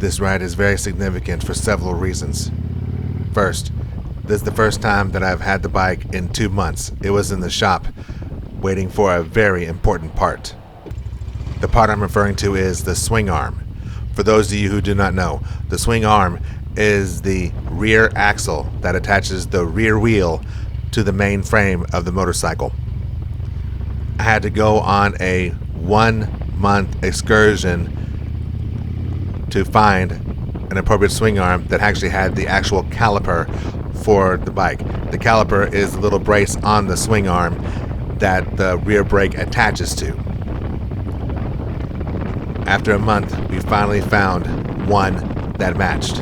This ride is very significant for several reasons. First, this is the first time that I've had the bike in 2 months. It was in the shop, waiting for a very important part. The part I'm referring to is the swing arm. For those of you who do not know, the swing arm is the rear axle that attaches the rear wheel to the main frame of the motorcycle. I had to go on a 1-month excursion to find an appropriate swing arm that actually had the actual caliper for the bike. The caliper is the little brace on the swing arm that the rear brake attaches to. After a month, we finally found one that matched.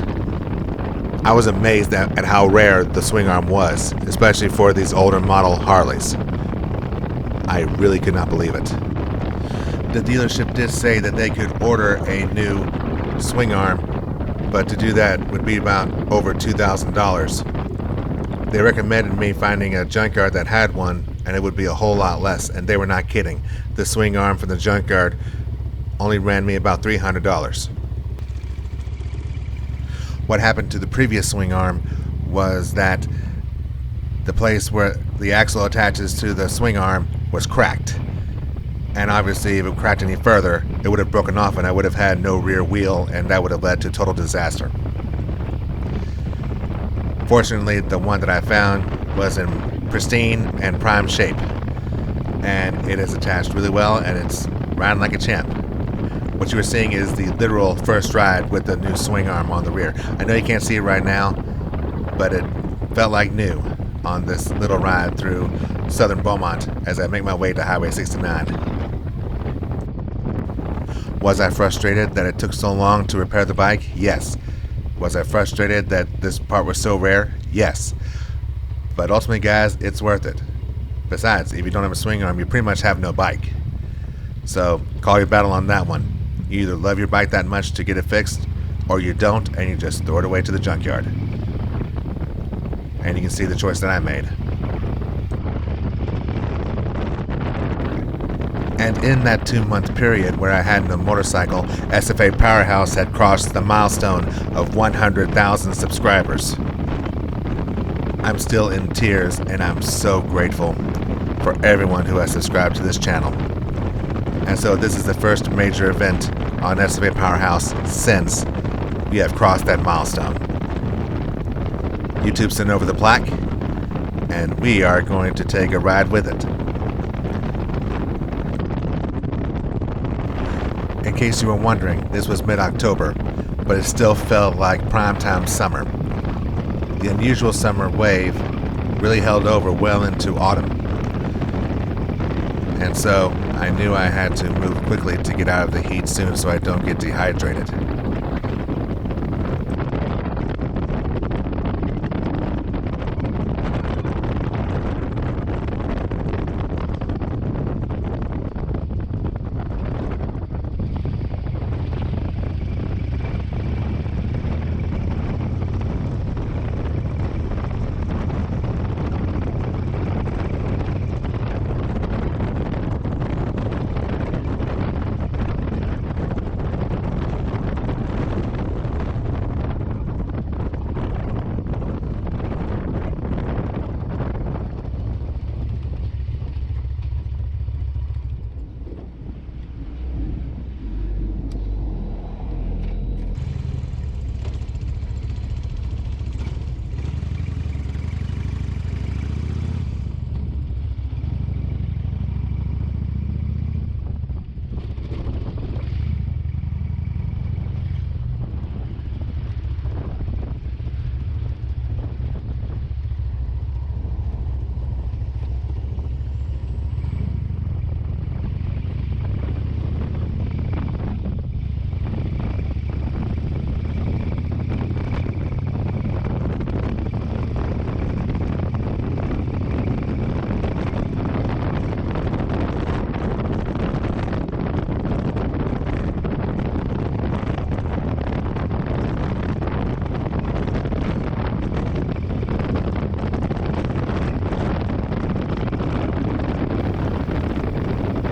I was amazed at how rare the swing arm was, especially for these older model Harleys. I really could not believe it. The dealership did say that they could order a new swing arm, but to do that would be about over $2,000. They recommended me finding a junkyard that had one, and it would be a whole lot less, and they were not kidding. The swing arm from the junkyard only ran me about $300. What happened to the previous swing arm was that the place where the axle attaches to the swing arm was cracked. And obviously, if it cracked any further, it would have broken off and I would have had no rear wheel, and that would have led to total disaster. Fortunately, the one that I found was in pristine and prime shape, and it is attached really well, and it's riding like a champ. What you are seeing is the literal first ride with the new swing arm on the rear. I know you can't see it right now, but it felt like new on this little ride through southern Beaumont as I make my way to Highway 69. Was I frustrated that it took so long to repair the bike? Yes. Was I frustrated that this part was so rare? Yes. But ultimately, guys, it's worth it. Besides, if you don't have a swing arm, you pretty much have no bike. So, call your battle on that one. You either love your bike that much to get it fixed, or you don't, and you just throw it away to the junkyard. And you can see the choice that I made. And in that 2-month period where I had no motorcycle, SFAPowerhouse had crossed the milestone of 100,000 subscribers. I'm still in tears, and I'm so grateful for everyone who has subscribed to this channel. And so this is the first major event on SFAPowerhouse since we have crossed that milestone. YouTube sent over the plaque, and we are going to take a ride with it. In case you were wondering, this was mid-October, but it still felt like primetime summer. The unusual summer wave really held over well into autumn. And so I knew I had to move quickly to get out of the heat soon so I don't get dehydrated.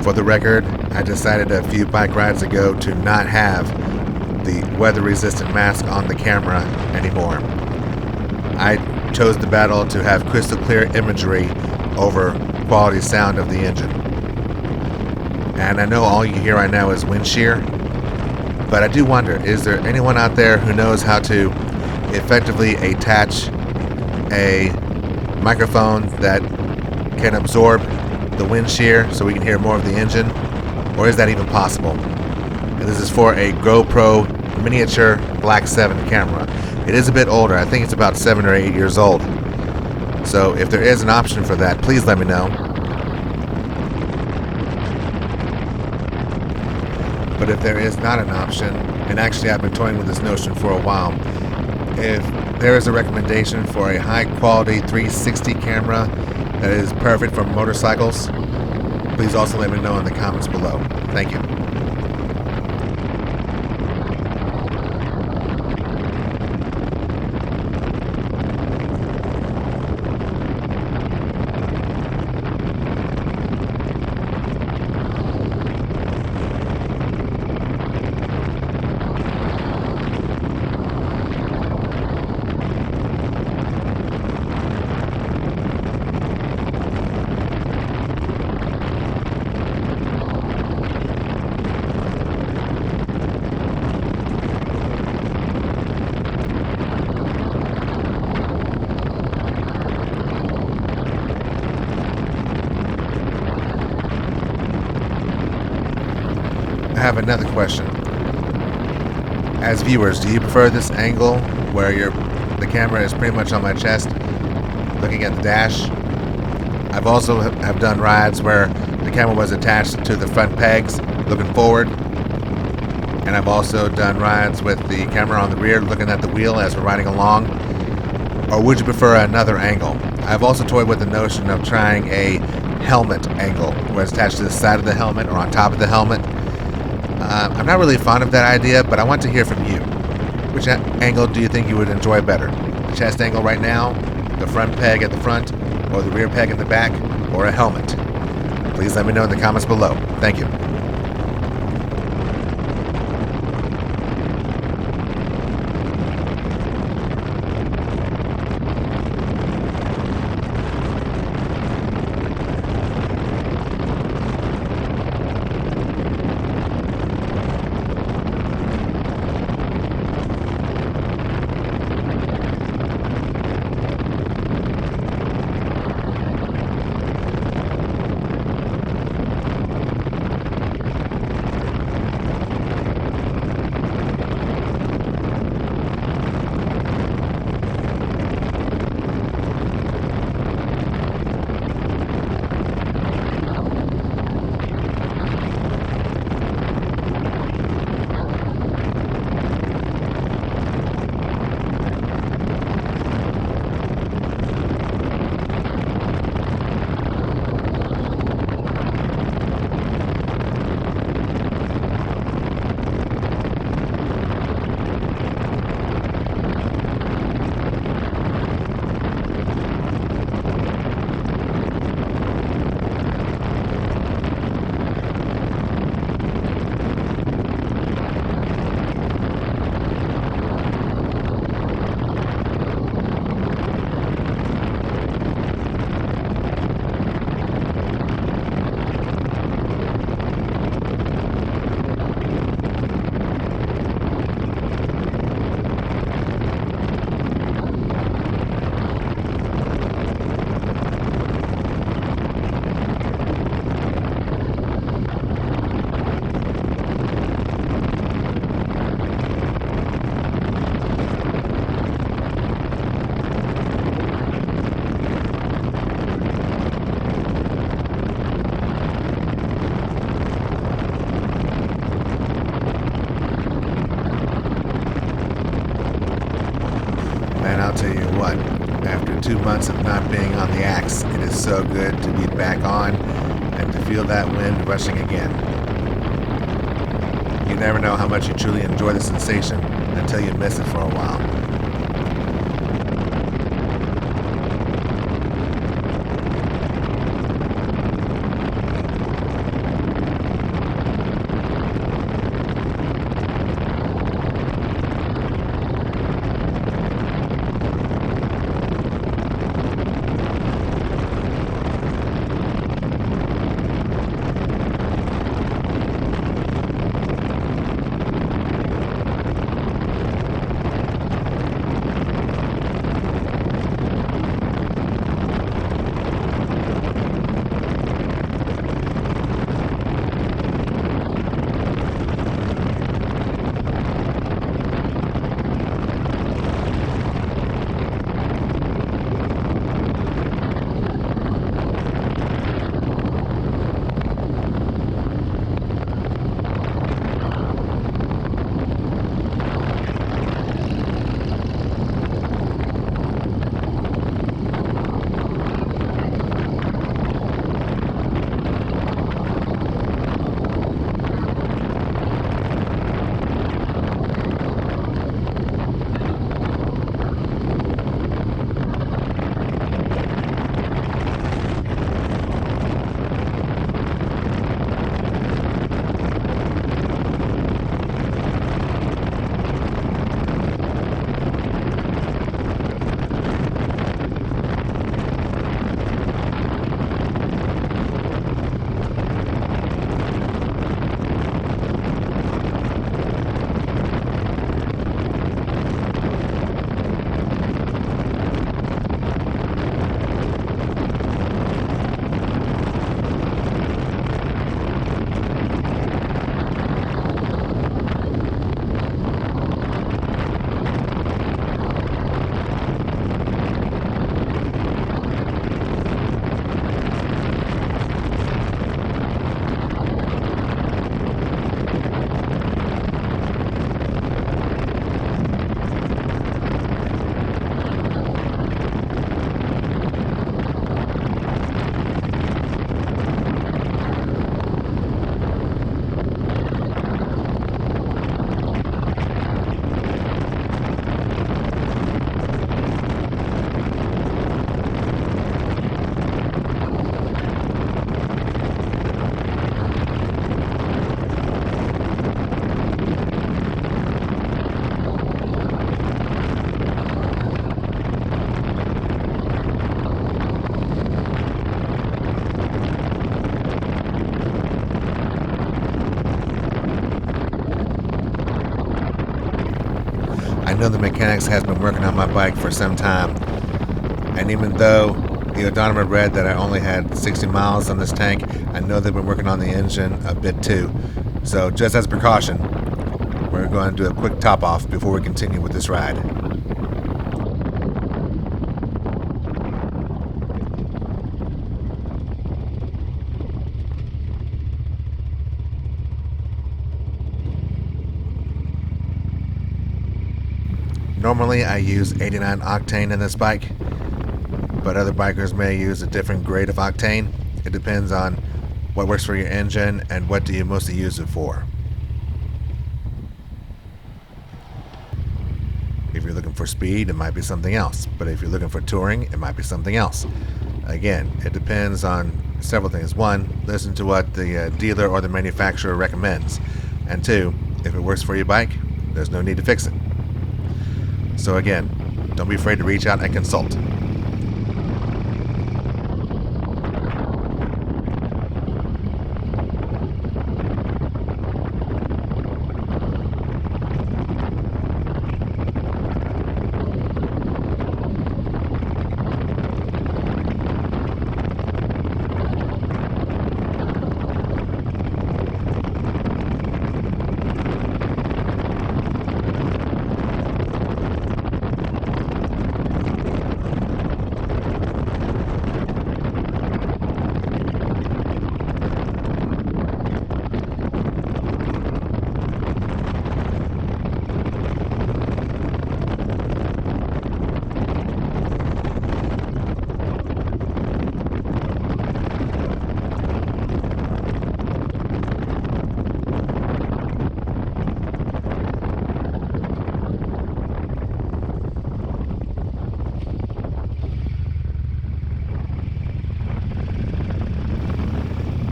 For the record, I decided a few bike rides ago to not have the weather-resistant mask on the camera anymore. I chose the battle to have crystal clear imagery over quality sound of the engine. And I know all you hear right now is wind shear, but I do wonder, is there anyone out there who knows how to effectively attach a microphone that can absorb the wind shear so we can hear more of the engine? Or is that even possible? And this is for a GoPro miniature Black 7 camera. It is a bit older. I think it's about 7 or 8 years old. So if there is an option for that, please let me know. But if there is not an option, and actually I've been toying with this notion for a while, if there is a recommendation for a high quality 360 camera that is perfect for motorcycles, please also let me know in the comments below. Thank you. I have another question. As viewers, do you prefer this angle where the camera is pretty much on my chest looking at the dash? I've also have done rides where the camera was attached to the front pegs looking forward, and I've also done rides with the camera on the rear looking at the wheel as we're riding along. Or would you prefer another angle? I've also toyed with the notion of trying a helmet angle where it's attached to the side of the helmet or on top of the helmet. I'm not really fond of that idea, but I want to hear from you. Which angle do you think you would enjoy better? The chest angle right now, the front peg at the front, or the rear peg in the back, or a helmet? Please let me know in the comments below. Thank you. I'll tell you what, after 2 months of not being on the axe, it is so good to be back on and to feel that wind rushing again. You never know how much you truly enjoy the sensation until you miss it for a while. know the mechanics has been working on my bike for some time, and even though the odometer read that I only had 60 miles on this tank, I know they've been working on the engine a bit too. So just as a precaution, we're going to do a quick top off before we continue with this ride. Normally I use 89 octane in this bike, but other bikers may use a different grade of octane. It depends on what works for your engine and what do you mostly use it for. If you're looking for speed, it might be something else, but if you're looking for touring, it might be something else. Again, it depends on several things. One, listen to what the dealer or the manufacturer recommends, and two, if it works for your bike, there's no need to fix it. So again, don't be afraid to reach out and consult.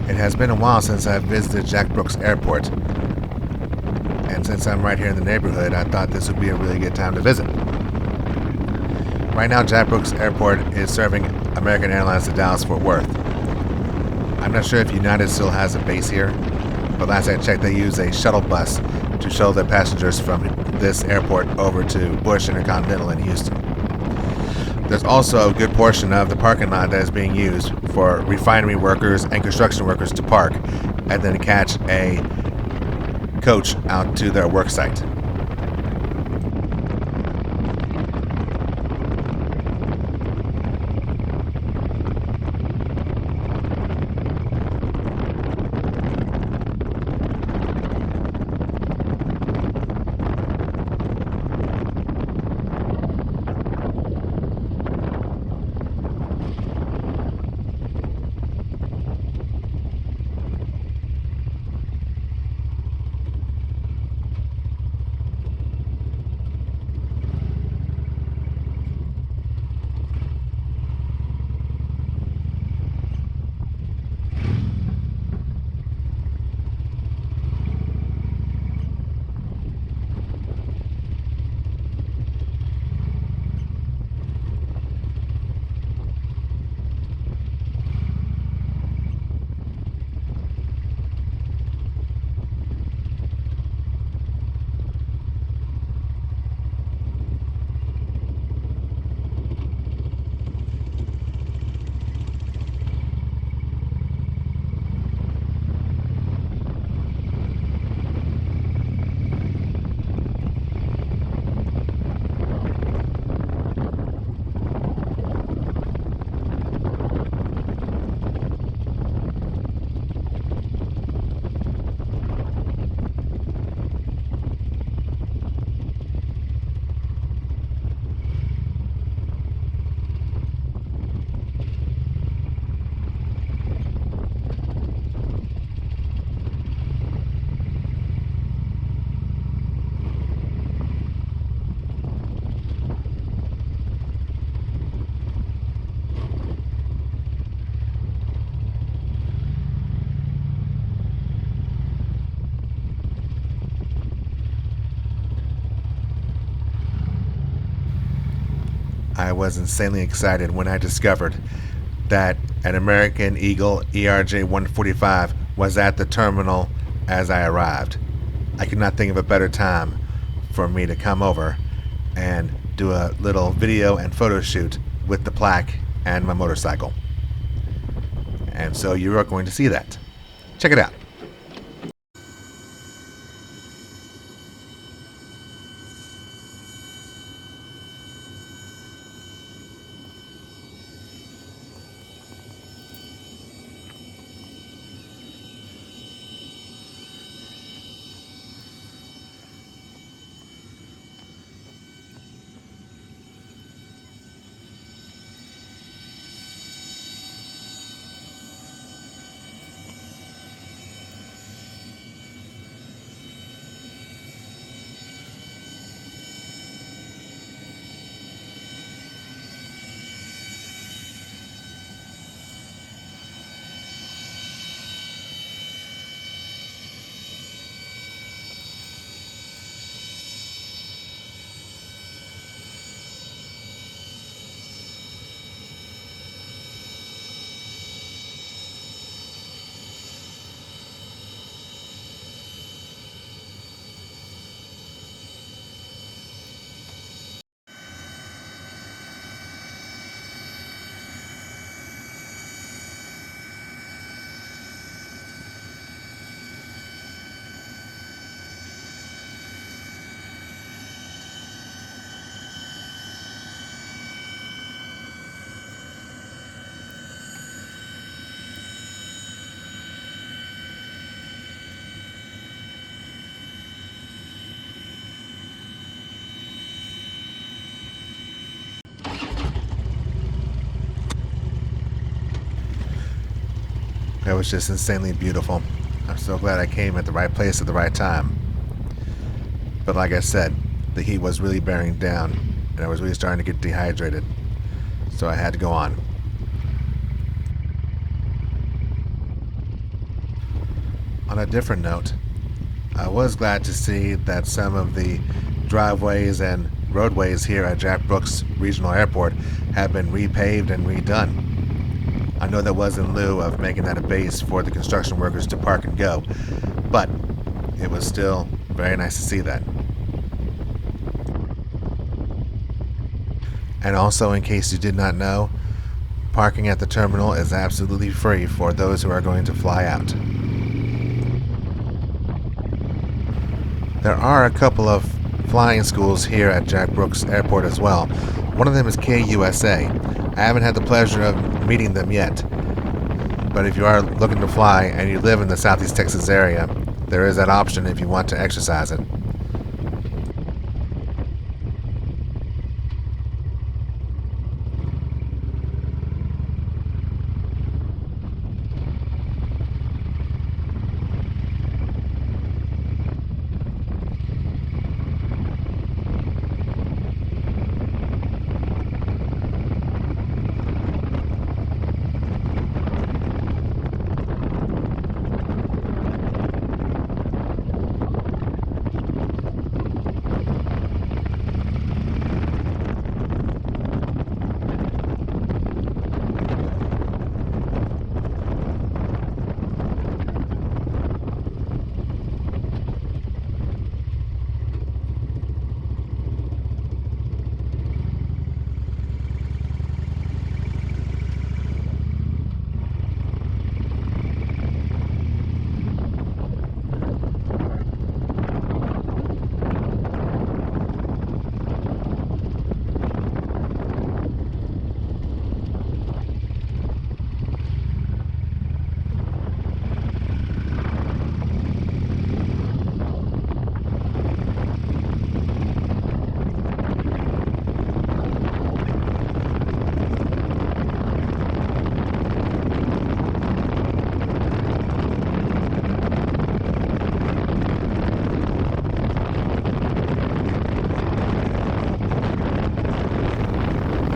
It has been a while since I've visited Jack Brooks Airport, and since I'm right here in the neighborhood, I thought this would be a really good time to visit. Right now, Jack Brooks Airport is serving American Airlines to Dallas-Fort Worth. I'm not sure if United still has a base here, but last I checked, they use a shuttle bus to shuttle their passengers from this airport over to Bush Intercontinental in Houston. There's also a good portion of the parking lot that is being used for refinery workers and construction workers to park and then catch a coach out to their work site. I was insanely excited when I discovered that an American Eagle ERJ 145 was at the terminal as I arrived. I could not think of a better time for me to come over and do a little video and photo shoot with the plaque and my motorcycle. And so you are going to see that. Check it out. It was just insanely beautiful. I'm so glad I came at the right place at the right time. But like I said, the heat was really bearing down, and I was really starting to get dehydrated. So I had to go on. On a different note, I was glad to see that some of the driveways and roadways here at Jack Brooks Regional Airport have been repaved and redone. I know that was in lieu of making that a base for the construction workers to park and go, but it was still very nice to see that. And also, in case you did not know, parking at the terminal is absolutely free for those who are going to fly out. There are a couple of flying schools here at Jack Brooks Airport as well. One of them is KUSA. I haven't had the pleasure of meeting them yet, but if you are looking to fly and you live in the Southeast Texas area, there is that option if you want to exercise it.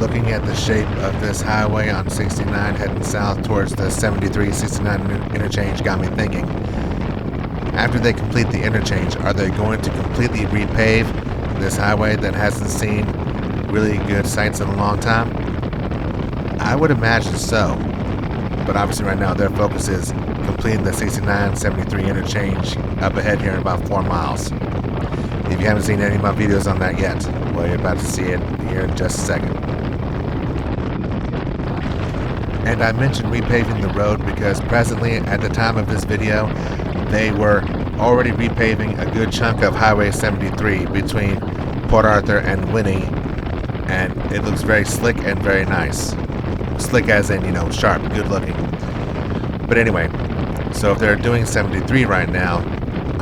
Looking at the shape of this highway on 69 heading south towards the 73-69 interchange got me thinking, after they complete the interchange, are they going to completely repave this highway that hasn't seen really good sights in a long time? I would imagine so, but obviously right now their focus is completing the 69-73 interchange up ahead here in about 4 miles. If you haven't seen any of my videos on that yet, well, Well, you're about to see it here in just a second. And I mentioned repaving the road because presently, at the time of this video, they were already repaving a good chunk of Highway 73 between Port Arthur and Winnie, and it looks very slick and very nice. Slick as in, you know, sharp, good looking. But anyway, so if they're doing 73 right now,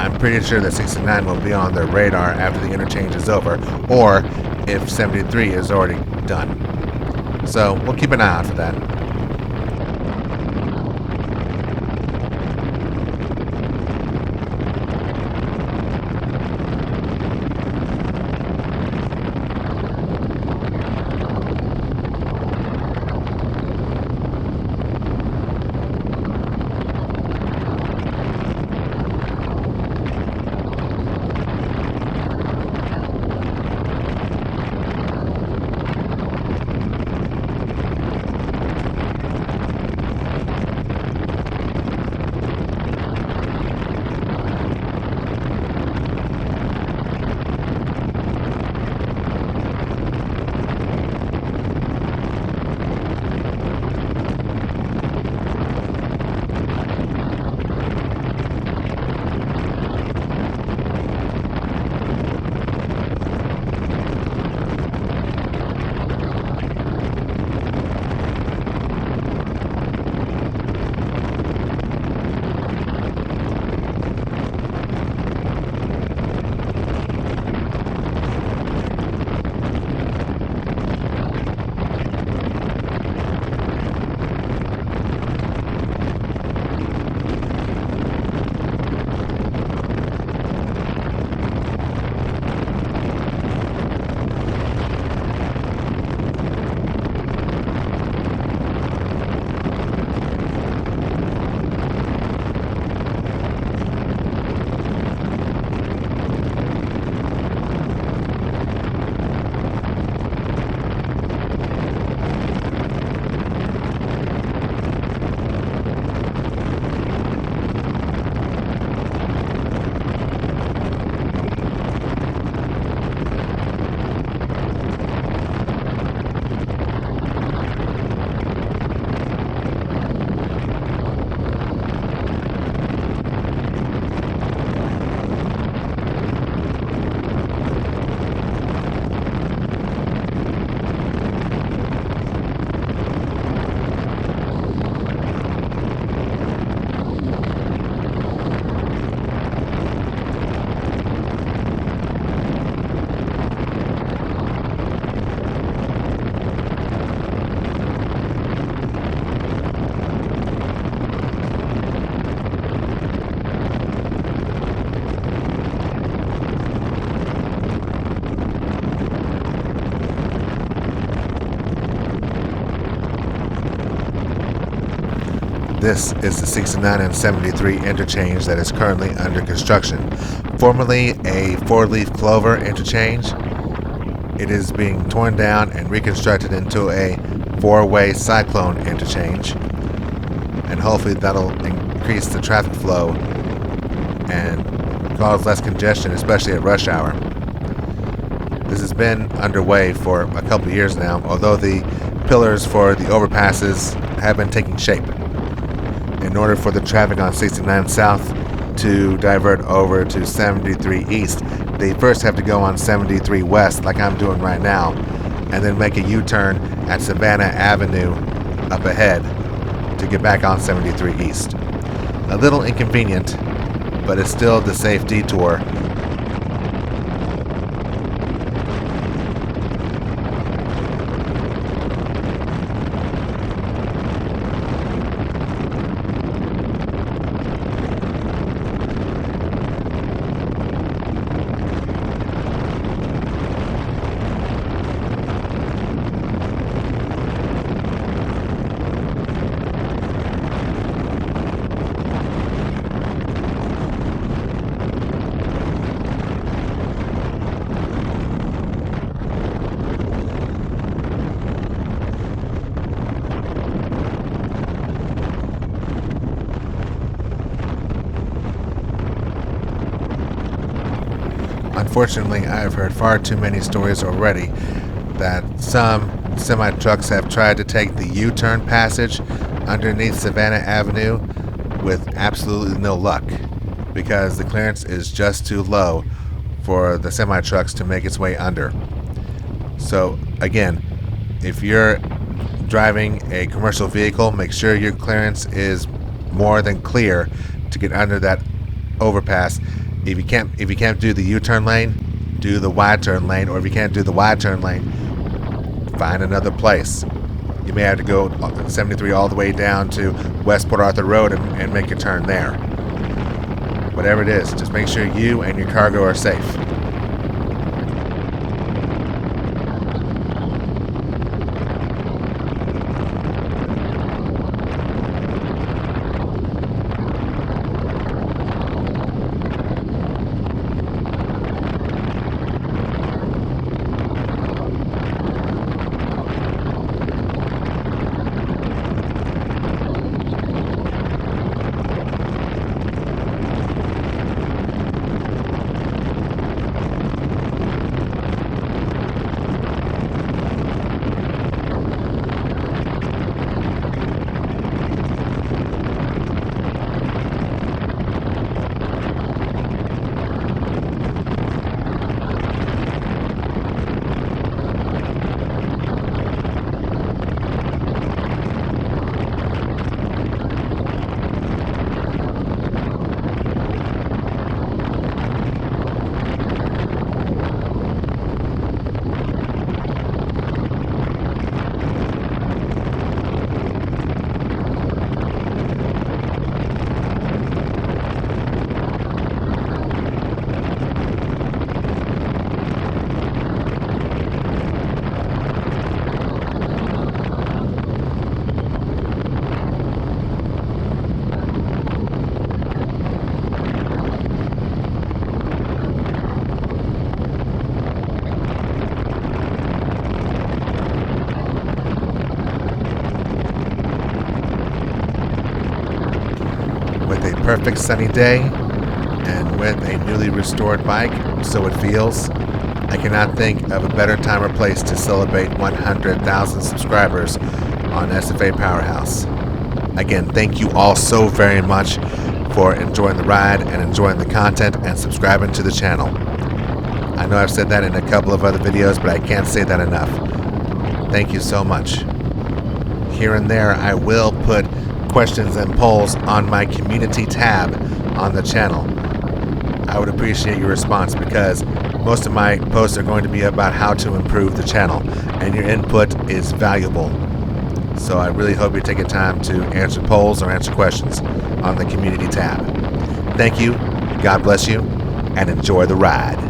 I'm pretty sure that 69 will be on their radar after the interchange is over, or if 73 is already done. So we'll keep an eye out for that. This is the 69 and 73 interchange that is currently under construction. Formerly a four-leaf clover interchange, it is being torn down and reconstructed into a four-way cyclone interchange. And hopefully that'll increase the traffic flow and cause less congestion, especially at rush hour. This has been underway for a couple of years now, although the pillars for the overpasses have been taking shape. In order for the traffic on 69 South to divert over to 73 East, they first have to go on 73 West, like I'm doing right now, and then make a U-turn at Savannah Avenue up ahead to get back on 73 East. A little inconvenient, but it's still the safe detour. Unfortunately, I have heard far too many stories already that some semi-trucks have tried to take the U-turn passage underneath Savannah Avenue with absolutely no luck, because the clearance is just too low for the semi-trucks to make its way under. So again, if you're driving a commercial vehicle, make sure your clearance is more than clear to get under that overpass. If you can't do the U-turn lane, do the Y-turn lane, or if you can't do the Y-turn lane, find another place. You may have to go 73 all the way down to West Port Arthur Road and make a turn there. Whatever it is, just make sure you and your cargo are safe. With a perfect sunny day and with a newly restored bike, so it feels, I cannot think of a better time or place to celebrate 100,000 subscribers on SFAPowerhouse. Again, thank you all so very much for enjoying the ride and enjoying the content and subscribing to the channel. I know I've said that in a couple of other videos, but I can't say that enough. Thank you so much. Here and there, I will put questions and polls on my community tab on the channel. I would appreciate your response, because most of my posts are going to be about how to improve the channel, and your input is valuable. So I really hope you're taking time to answer polls or answer questions on the community tab. Thank you, God bless you, and enjoy the ride.